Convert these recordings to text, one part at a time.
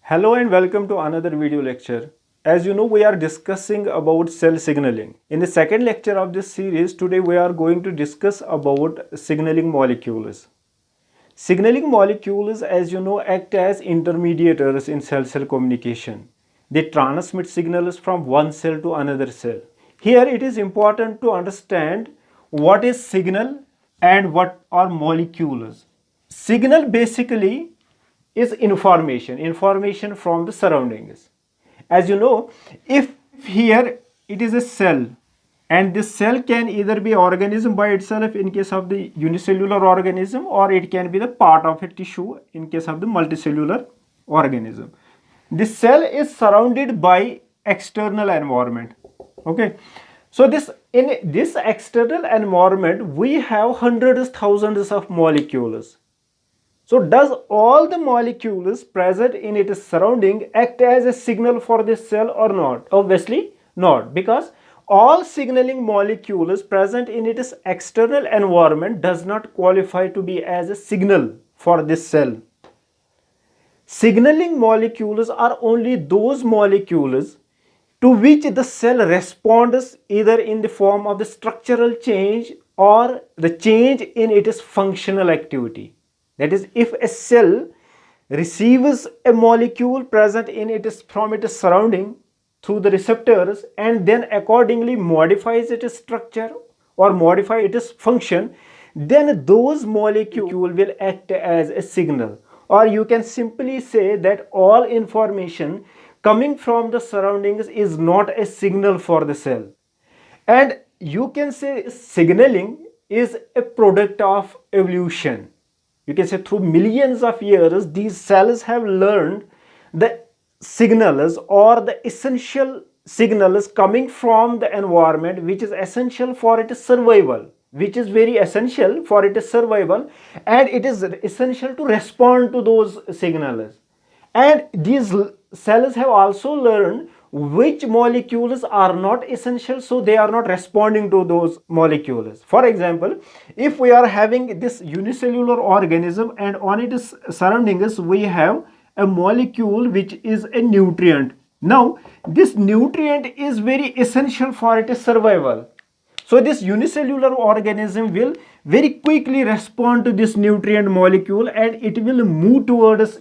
Hello and welcome to another video lecture. As you know, we are discussing about cell signaling. In the second lecture of this series, today we are going to discuss about signaling molecules. Signaling molecules, as you know, act as intermediators in cell-cell communication. They transmit signals from one cell to another cell. Here it is important to understand what is signal and what are molecules. Signal basically is information from the surroundings. As you know, if here it is a cell, and this cell can either be organism by itself in case of the unicellular organism, or it can be the part of a tissue in case of the multicellular organism. This cell is surrounded by external environment. Okay, so in this external environment we have hundreds, thousands of molecules. So does all the molecules present in its surrounding act as a signal for this cell or not? Obviously not, because all signaling molecules present in its external environment does not qualify to be as a signal for this cell. Signaling molecules are only those molecules to which the cell responds either in the form of the structural change or the change in its functional activity. That is, if a cell receives a molecule present in from its surrounding through the receptors and then accordingly modifies its structure or modify its function, then those molecules will act as a signal. Or you can simply say that all information coming from the surroundings is not a signal for the cell. And you can say signaling is a product of evolution. You can say through millions of years, these cells have learned the signals or the essential signals coming from the environment, which is essential for its survival, which is very essential for its survival, and it is essential to respond to those signals. And these cells have also learned which molecules are not essential, so they are not responding to those molecules. For example, if we are having this unicellular organism and on its surroundings we have a molecule which is a nutrient. Now this nutrient is very essential for its survival. So this unicellular organism will very quickly respond to this nutrient molecule and it will move towards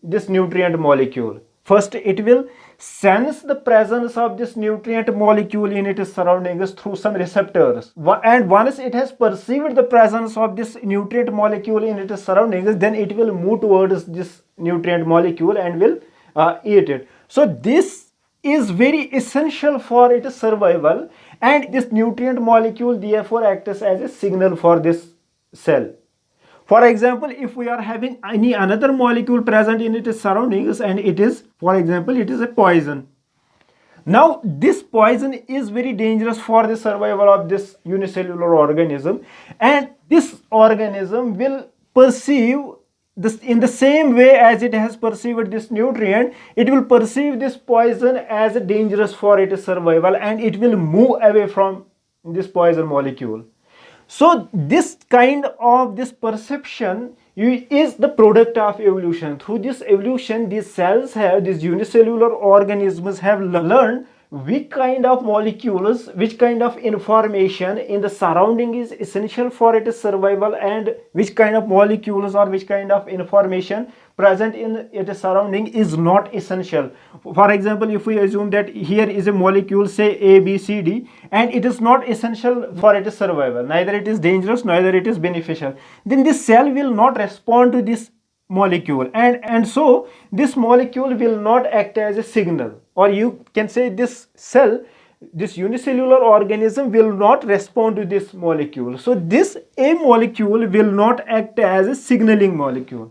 this nutrient molecule. First, it will sense the presence of this nutrient molecule in its surroundings through some receptors. And once it has perceived the presence of this nutrient molecule in its surroundings, then it will move towards this nutrient molecule and will eat it. So this is very essential for its survival, and this nutrient molecule therefore acts as a signal for this cell. For example, if we are having any another molecule present in its surroundings and it is, for example, it is a poison. Now this poison is very dangerous for the survival of this unicellular organism, and this organism will perceive this in the same way as it has perceived this nutrient. It will perceive this poison as dangerous for its survival and it will move away from this poison molecule. So this kind of this perception is the product of evolution. Through this evolution, these cells have, these unicellular organisms have learned which kind of molecules, which kind of information in the surrounding is essential for its survival and which kind of molecules or which kind of information present in its surrounding is not essential. For example, if we assume that here is a molecule, say A, B, C, D, and it is not essential for its survival, neither it is dangerous, neither it is beneficial, then this cell will not respond to this molecule, and so this molecule will not act as a signal. Or you can say this cell, this unicellular organism will not respond to this molecule. So this A molecule will not act as a signaling molecule.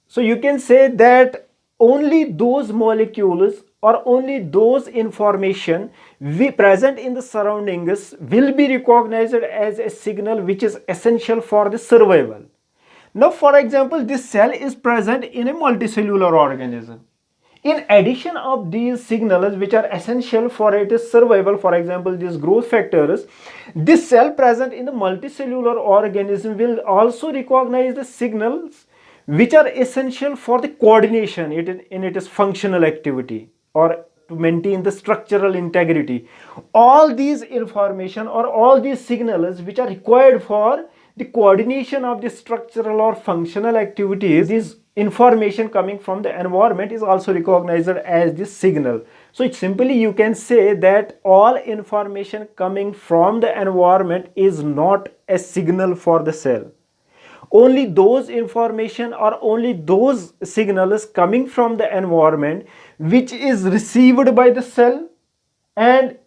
So you can say that only those molecules or only those information present in the surroundings will be recognized as a signal which is essential for the survival. Now, for example, this cell is present in a multicellular organism. In addition of these signals which are essential for its survival, for example, these growth factors, this cell present in the multicellular organism will also recognize the signals which are essential for the coordination in its functional activity or to maintain the structural integrity. All these information or all these signals which are required for the coordination of the structural or functional activities, this information coming from the environment is also recognized as the signal. So it's simply you can say that all information coming from the environment is not a signal for the cell. Only those information or only those signals coming from the environment which is received by the cell, and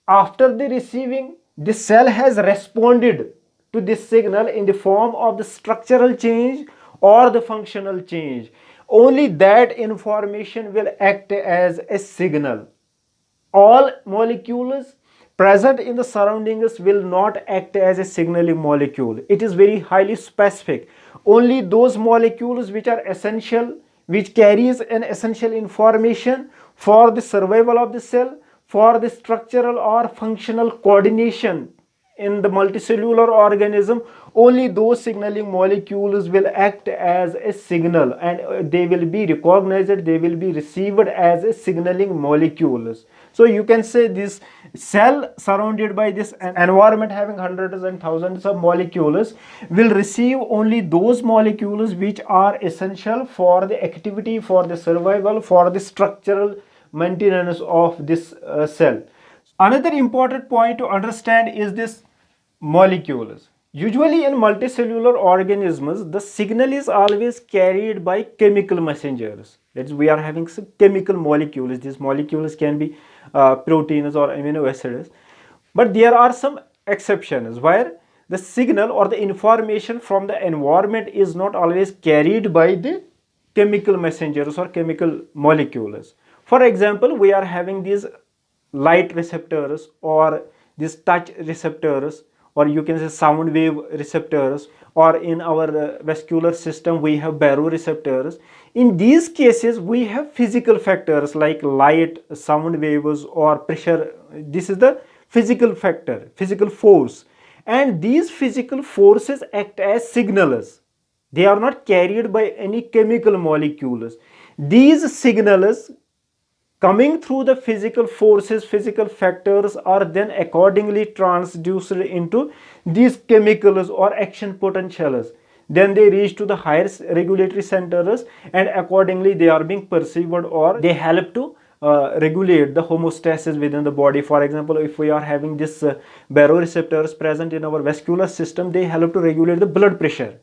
after the receiving, the cell has responded to this signal in the form of the structural change or the functional change. Only that information will act as a signal. All molecules present in the surroundings will not act as a signaling molecule. It is very highly specific. Only those molecules which are essential, which carries an essential information for the survival of the cell, for the structural or functional coordination in the multicellular organism, only those signaling molecules will act as a signal, and they will be recognized, they will be received as a signaling molecules. So you can say this cell surrounded by this environment having hundreds and thousands of molecules will receive only those molecules which are essential for the activity, for the survival, for the structural maintenance of this cell. Another important point to understand is this molecules. Usually in multicellular organisms, the signal is always carried by chemical messengers. That is, we are having some chemical molecules. These molecules can be proteins or amino acids. But there are some exceptions where the signal or the information from the environment is not always carried by the chemical messengers or chemical molecules. For example, we are having these light receptors or these touch receptors, or you can say sound wave receptors, or in our vascular system we have baroreceptors. In these cases we have physical factors like light, sound waves or pressure. This is the physical factor, physical force, and these physical forces act as signals. They are not carried by any chemical molecules. These signals coming through the physical forces, physical factors are then accordingly transduced into these chemicals or action potentials. Then they reach to the higher regulatory centers, and accordingly they are being perceived or they help to regulate the homeostasis within the body. For example, if we are having this baroreceptors present in our vascular system, they help to regulate the blood pressure.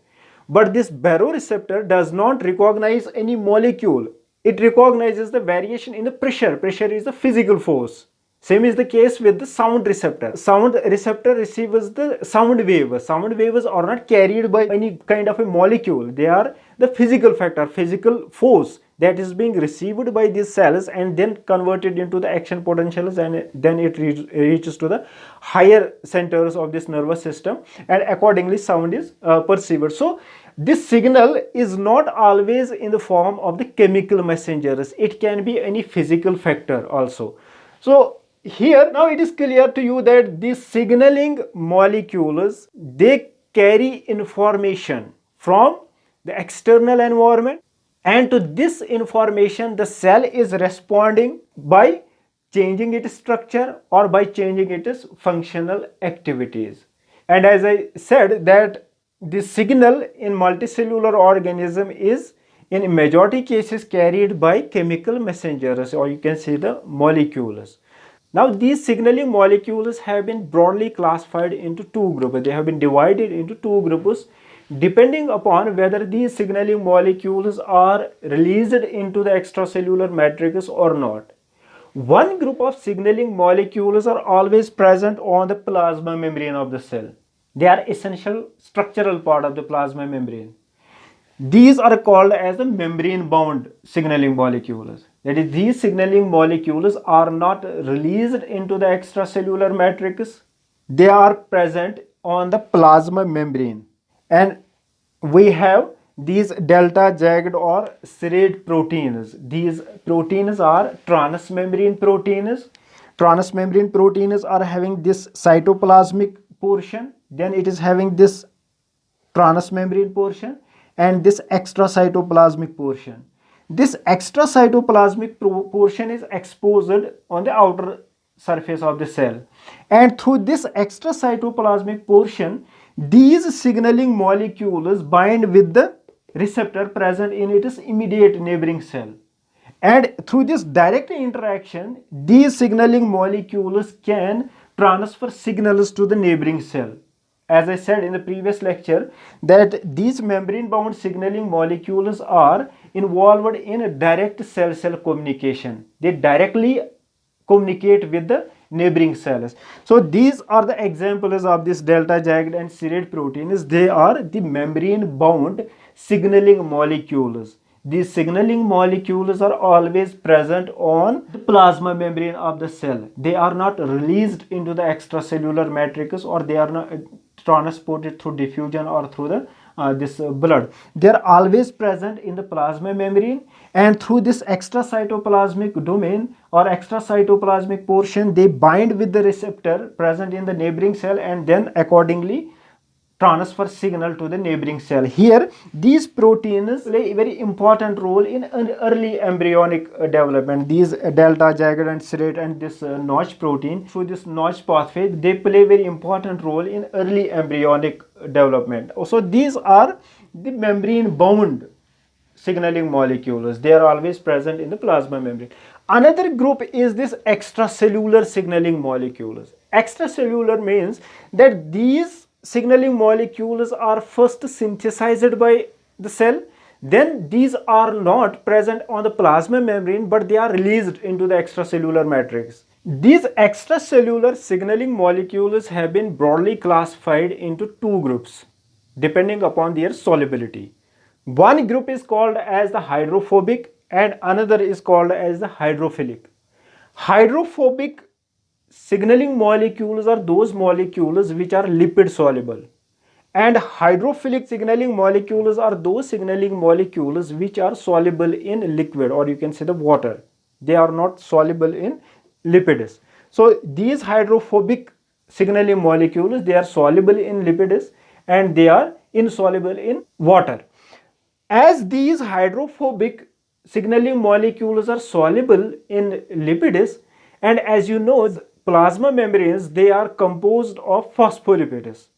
But this baroreceptor does not recognize any molecule. It recognizes the variation in the pressure. Pressure is the physical force. Same is the case with the sound receptor. Sound receptor receives the sound wave. Sound waves are not carried by any kind of a molecule. They are the physical factor, physical force that is being received by these cells and then converted into the action potentials, and then it reaches to the higher centers of this nervous system, and accordingly sound is perceived. So this signal is not always in the form of the chemical messengers. It can be any physical factor also. So here now it is clear to you that these signaling molecules, they carry information from the external environment, and to this information the cell is responding by changing its structure or by changing its functional activities. And as I said that the signal in multicellular organism is in majority cases carried by chemical messengers, or you can say the molecules. Now these signaling molecules have been broadly classified into two groups. They have been divided into two groups depending upon whether these signaling molecules are released into the extracellular matrix or not. One group of signaling molecules are always present on the plasma membrane of the cell. They are essential structural part of the plasma membrane. These are called as the membrane-bound signaling molecules. That is, these signaling molecules are not released into the extracellular matrix. They are present on the plasma membrane. And we have these delta jagged or serrate proteins. These proteins are transmembrane proteins. Transmembrane proteins are having this cytoplasmic portion, then it is having this transmembrane portion, and this extracytoplasmic portion. This extracytoplasmic portion is exposed on the outer surface of the cell, and through this extracytoplasmic portion, these signaling molecules bind with the receptor present in its immediate neighboring cell, and through this direct interaction, these signaling molecules can transfer signals to the neighboring cell. As I said in the previous lecture, that these membrane bound signaling molecules are involved in direct cell-cell communication. They directly communicate with the neighboring cells. So these are the examples of this delta jagged and serrate proteins. They are the membrane bound signaling molecules. These signaling molecules are always present on the plasma membrane of the cell. They are not released into the extracellular matrix, or they are not transported through diffusion or through the this blood. They are always present in the plasma membrane, and through this extracytoplasmic domain or extracytoplasmic portion, they bind with the receptor present in the neighboring cell and then accordingly transfer signal to the neighboring cell. Here, these proteins play a very important role in an early embryonic development. These delta jagged and serrate and this notch protein, through this notch pathway, they play a very important role in early embryonic development. So these are the membrane bound signaling molecules. They are always present in the plasma membrane. Another group is this extracellular signaling molecules. Extracellular means that these signaling molecules are first synthesized by the cell, then these are not present on the plasma membrane, but they are released into the extracellular matrix. These extracellular signaling molecules have been broadly classified into two groups depending upon their solubility. One group is called as the hydrophobic and another is called as the hydrophilic. Hydrophobic signaling molecules are those molecules which are lipid soluble, and hydrophilic signaling molecules are those signaling molecules which are soluble in liquid, or you can say the water. They are not soluble in lipids. So these hydrophobic signaling molecules, they are soluble in lipids and they are insoluble in water. As these hydrophobic signaling molecules are soluble in lipids, and as you know, plasma membranes, they are composed of phospholipids.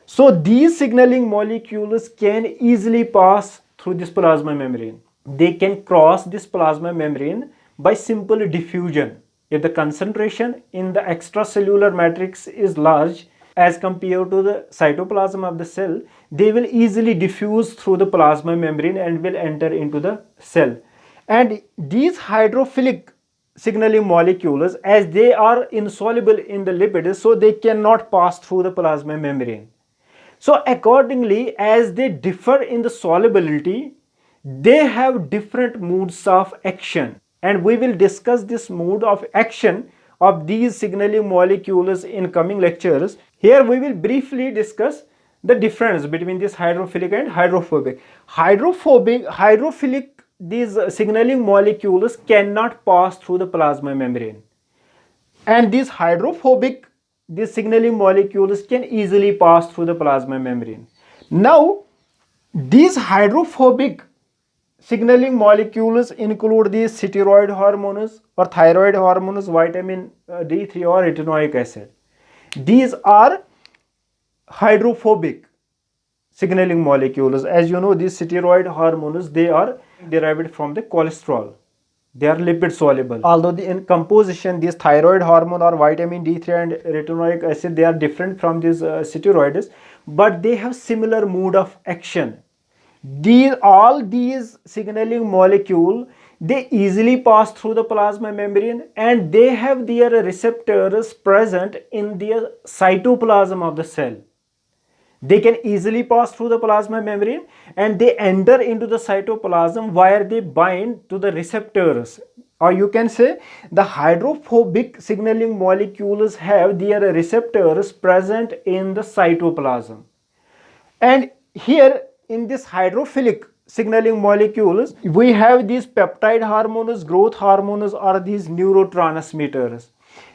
So these signaling molecules can easily pass through this plasma membrane. They can cross this plasma membrane by simple diffusion. If the concentration in the extracellular matrix is large as compared to the cytoplasm of the cell, they will easily diffuse through the plasma membrane and will enter into the cell. And these hydrophilic signaling molecules, as they are insoluble in the lipids, so they cannot pass through the plasma membrane. So accordingly, as they differ in the solubility, they have different modes of action, and we will discuss this mode of action of these signaling molecules in coming lectures. Here we will briefly discuss the difference between this hydrophilic and hydrophobic. Hydrophilic, these signaling molecules cannot pass through the plasma membrane, and these hydrophobic, these signaling molecules can easily pass through the plasma membrane. Now these hydrophobic signaling molecules include these steroid hormones or thyroid hormones, vitamin D3 or retinoic acid. These are hydrophobic signaling molecules. As you know, these steroid hormones, they are derived from the cholesterol. They are lipid soluble. Although in composition, these thyroid hormone or vitamin D3 and retinoic acid, they are different from these steroids, but they have similar mode of action. All these signaling molecules, they easily pass through the plasma membrane, and they have their receptors present in the cytoplasm of the cell. They can easily pass through the plasma membrane and they enter into the cytoplasm where they bind to the receptors. Or you can say the hydrophobic signaling molecules have their receptors present in the cytoplasm. And here in this hydrophilic signaling molecules, we have these peptide hormones, growth hormones, or these neurotransmitters.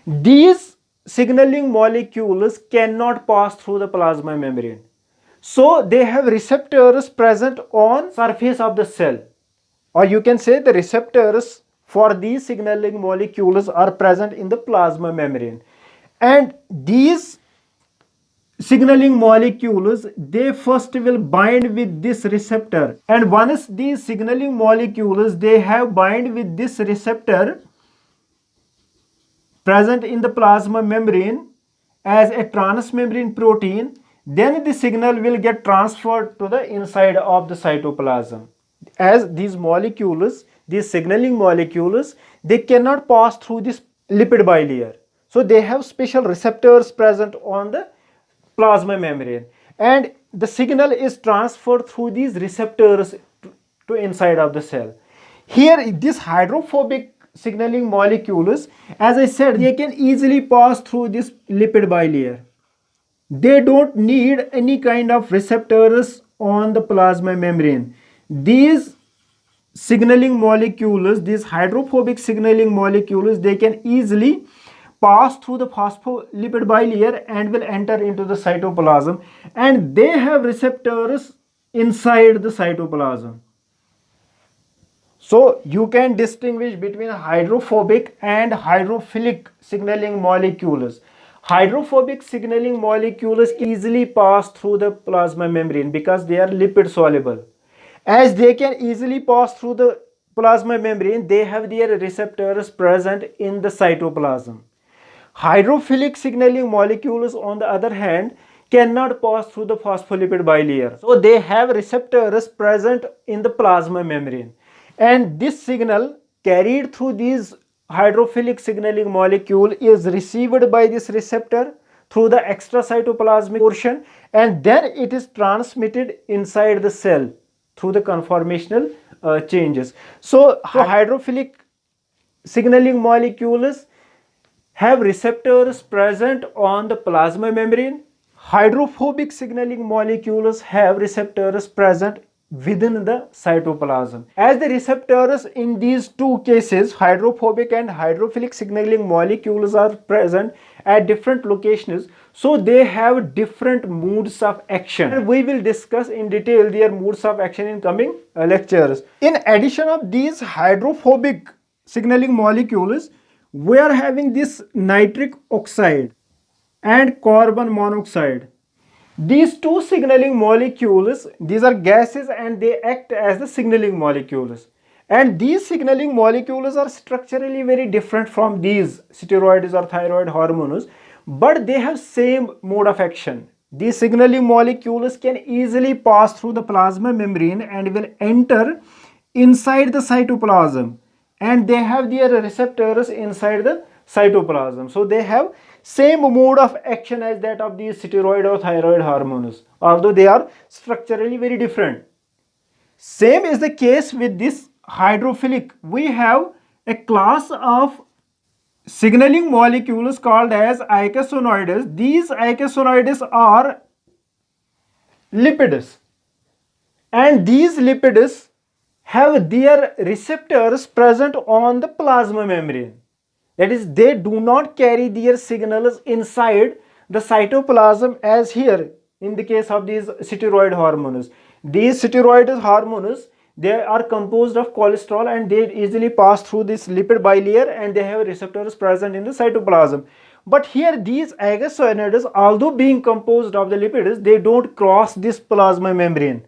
These signaling molecules cannot pass through the plasma membrane. So they have receptors present on surface of the cell, or you can say the receptors for these signaling molecules are present in the plasma membrane. And these signaling molecules, they first will bind with this receptor, and once these signaling molecules they have bind with this receptor present in the plasma membrane as a transmembrane protein, then the signal will get transferred to the inside of the cytoplasm. As these molecules, these signaling molecules, they cannot pass through this lipid bilayer, so they have special receptors present on the plasma membrane, and the signal is transferred through these receptors to inside of the cell. Here this hydrophobic signaling molecules, as I said, they can easily pass through this lipid bilayer. They don't need any kind of receptors on the plasma membrane. These signaling molecules, these hydrophobic signaling molecules, they can easily pass through the phospholipid bilayer and will enter into the cytoplasm, and they have receptors inside the cytoplasm. So you can distinguish between hydrophobic and hydrophilic signaling molecules. Hydrophobic signaling molecules easily pass through the plasma membrane because they are lipid soluble. As they can easily pass through the plasma membrane, they have their receptors present in the cytoplasm. Hydrophilic signaling molecules, on the other hand, cannot pass through the phospholipid bilayer. So they have receptors present in the plasma membrane. And this signal carried through these hydrophilic signaling molecule is received by this receptor through the extracytoplasmic portion, and then it is transmitted inside the cell through the conformational changes. So hydrophilic signaling molecules have receptors present on the plasma membrane. Hydrophobic signaling molecules have receptors present within the cytoplasm. As the receptors in these two cases, hydrophobic and hydrophilic signaling molecules, are present at different locations, so they have different modes of action, and we will discuss in detail their modes of action in coming lectures. In addition of these hydrophobic signaling molecules, we are having this nitric oxide and carbon monoxide. These two signaling molecules, these are gases and they act as the signaling molecules. And these signaling molecules are structurally very different from these steroids or thyroid hormones, but they have same mode of action. These signaling molecules can easily pass through the plasma membrane and will enter inside the cytoplasm, and they have their receptors inside the cytoplasm. So they have same mode of action as that of these steroid or thyroid hormones, although they are structurally very different. Same is the case with this hydrophilic. We have a class of signaling molecules called as icosanoids. These icosanoids are lipids, and these lipids have their receptors present on the plasma membrane. That is, they do not carry their signals inside the cytoplasm as here in the case of these steroid hormones. These steroid hormones, they are composed of cholesterol and they easily pass through this lipid bilayer and they have receptors present in the cytoplasm. But here these icosanoids, although being composed of the lipids, they don't cross this plasma membrane,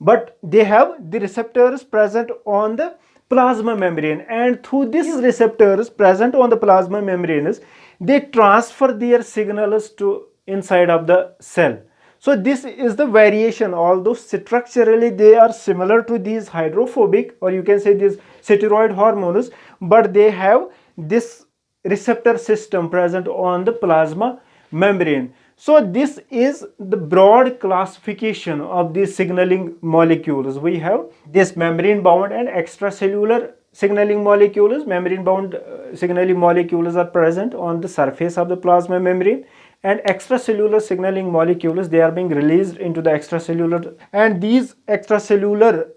but they have the receptors present on the plasma membrane, and through these receptors present on the plasma membranes, they transfer their signals to inside of the cell. So this is the variation. Although structurally they are similar to these hydrophobic, or you can say these steroid hormones, but they have this receptor system present on the plasma membrane. So this is the broad classification of these signaling molecules. We have this membrane bound and extracellular signaling molecules. Membrane bound signaling molecules are present on the surface of the plasma membrane, and extracellular signaling molecules, they are being released into the extracellular, and these extracellular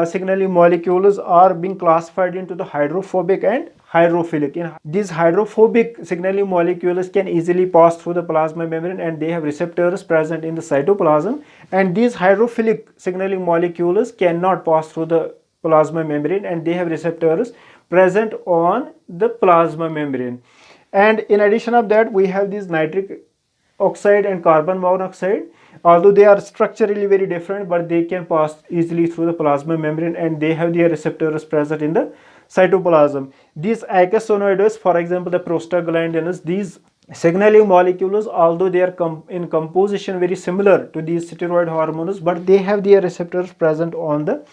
signaling molecules are being classified into the hydrophobic and hydrophilic. These hydrophobic signaling molecules can easily pass through the plasma membrane, and they have receptors present in the cytoplasm. And these hydrophilic signaling molecules cannot pass through the plasma membrane, and they have receptors present on the plasma membrane. And in addition of that, we have these nitric oxide and carbon monoxide. Although they are structurally very different, but they can pass easily through the plasma membrane, and they have their receptors present in the cytoplasm. These icosanoids, for example the prostaglandins, these signaling molecules, although they are in composition very similar to these steroid hormones, but they have their receptors present on the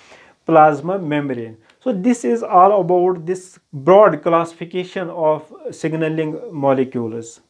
plasma membrane. So this is all about this broad classification of signaling molecules.